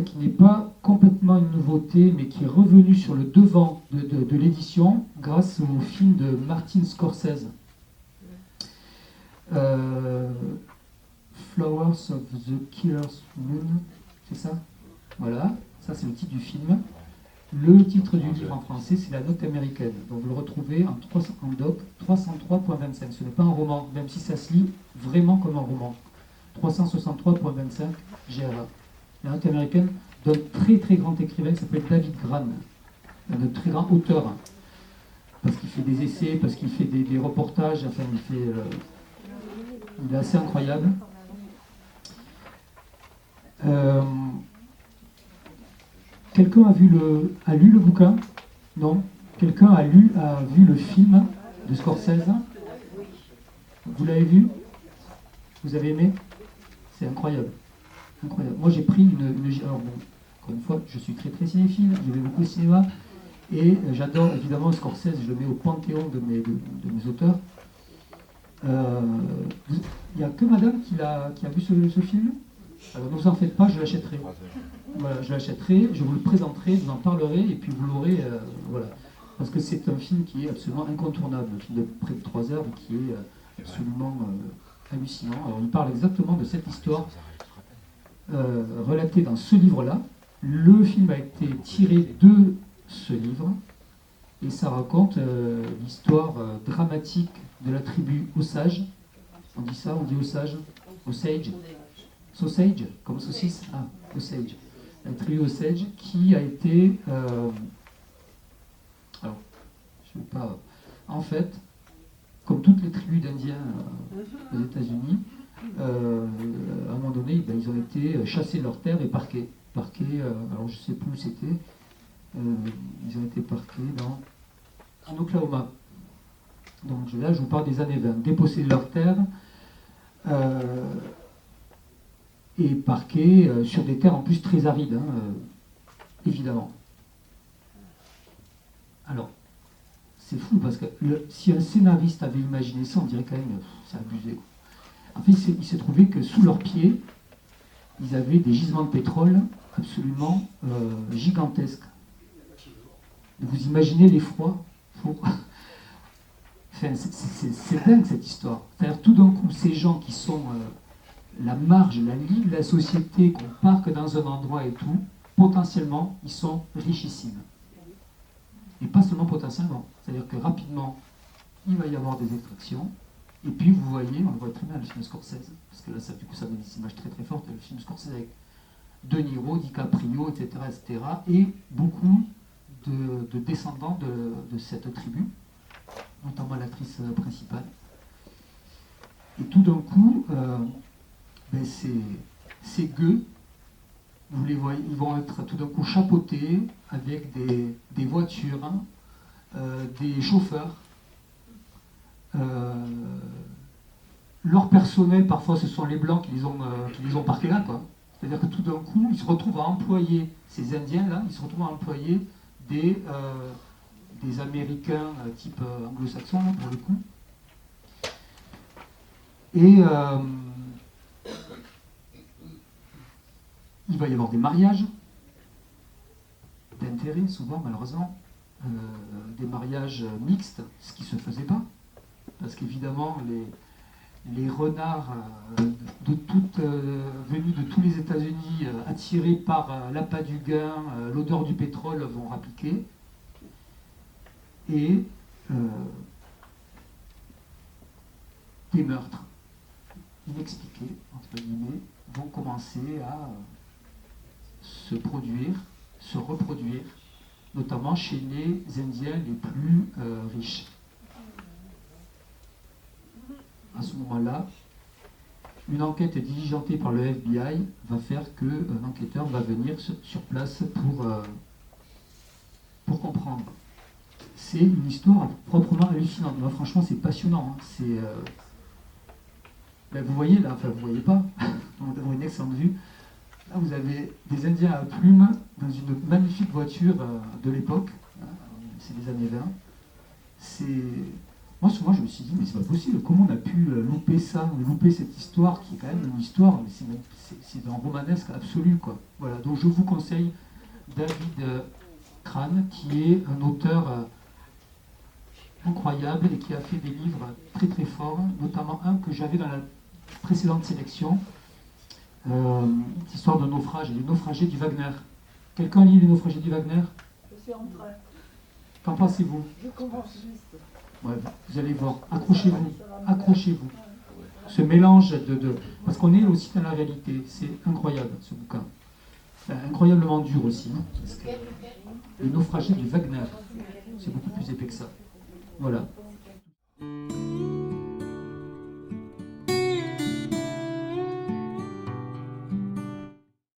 qui n'est pas complètement une nouveauté, mais qui est revenu sur le devant de l'édition grâce au film de Martin Scorsese. Flowers of the Killer's Moon, c'est ça? Voilà, ça c'est le titre du film. Le titre du livre en français, c'est La Note américaine. Donc vous le retrouvez en doc 303.25. Ce n'est pas un roman, même si ça se lit vraiment comme un roman. 363.25 GRA. La Note américaine d'un très très grand écrivain qui s'appelle David Grann, un très grand auteur, parce qu'il fait des essais, parce qu'il fait des reportages, enfin il est assez incroyable. Quelqu'un a lu le bouquin? Non? Quelqu'un a vu le film de Scorsese? Vous l'avez vu? Vous avez aimé? C'est incroyable. Incroyable. Moi j'ai pris alors bon, encore une fois, je suis très très cinéphile, je vais beaucoup au cinéma, et j'adore évidemment Scorsese, je le mets au panthéon de mes auteurs. Il n'y a que madame qui a vu ce film? Alors ne vous en faites pas, je l'achèterai. Voilà, je l'achèterai, je vous le présenterai, je vous en parlerai, et puis vous l'aurez, voilà. Parce que c'est un film qui est absolument incontournable, un film de près de 3 heures, qui est absolument hallucinant. Alors il parle exactement de cette histoire relatée dans ce livre-là. Le film a été tiré de ce livre, et ça raconte l'histoire dramatique de la tribu Osage. On dit ça, on dit Osage? Osage? Sausage, comme saucisse? Ah, Osage. La tribu Osage qui a été... alors, je ne vais pas... En fait, comme toutes les tribus d'Indiens aux États-Unis, à un moment donné, ils ont été chassés de leurs terres et parqués. Alors je ne sais plus où c'était. Ils ont été parqués en Oklahoma. Donc là, je vous parle des années 20. Dépossédés de leurs terres et parqués sur des terres en plus très arides, évidemment. Alors, c'est fou parce que si un scénariste avait imaginé ça, on dirait quand même c'est abusé. En fait, il s'est trouvé que sous leurs pieds, ils avaient des gisements de pétrole absolument gigantesques. Vous imaginez l'effroi? Enfin, c'est dingue cette histoire. C'est-à-dire tout d'un coup, ces gens qui sont la marge, la ligne de la société, qu'on parque dans un endroit et tout, potentiellement, ils sont richissimes. Et pas seulement potentiellement. C'est-à-dire que rapidement, il va y avoir des extractions. Et puis vous voyez, on le voit très bien le film Scorsese, parce que là, ça, du coup, ça donne une image très très forte, le film Scorsese avec De Niro, DiCaprio, etc., etc., et beaucoup de descendants de cette tribu, notamment l'actrice principale. Et tout d'un coup, ces gueux, vous les voyez, ils vont être tout d'un coup chapeautés avec des voitures, des chauffeurs. Leur personnel, parfois, ce sont les Blancs qui les ont parqués là, quoi. C'est-à-dire que tout d'un coup, ils se retrouvent à employer, ces Indiens-là, ils se retrouvent à employer des Américains type anglo-saxons, pour le coup. Et il va y avoir des mariages d'intérêt, souvent, malheureusement. Des mariages mixtes, ce qui ne se faisait pas. Parce qu'évidemment, les renards venus de tous les États-Unis, attirés par l'appât du gain, l'odeur du pétrole, vont rappliquer. Et des meurtres inexpliqués, entre guillemets, vont commencer à se produire, se reproduire, notamment chez les Indiens les plus riches. À ce moment-là, une enquête diligentée par le FBI va faire qu'un enquêteur va venir sur place pour comprendre. C'est une histoire proprement hallucinante. Moi, franchement, c'est passionnant. Vous voyez là, enfin vous voyez pas, vous avez une excellente vue. Là, vous avez des Indiens à plumes dans une magnifique voiture de l'époque. C'est les années 20. Moi, je me suis dit, mais c'est pas possible, comment on a pu louper ça, louper cette histoire qui est quand même une histoire, mais c'est un romanesque absolu, quoi. Voilà, donc je vous conseille David Crane, qui est un auteur incroyable et qui a fait des livres très très forts, notamment un que j'avais dans la précédente sélection, l'histoire d'un naufrage, les naufragés du Wagner. Quelqu'un lit les naufragés du Wagner? Je suis en train. Qu'en pensez-vous? Je commence juste. Ouais, vous allez voir, accrochez-vous, accrochez-vous. Ce mélange parce qu'on est aussi dans la réalité, c'est incroyable ce bouquin. Incroyablement dur aussi, parce que les naufragés du Wagner, c'est beaucoup plus épais que ça. Voilà.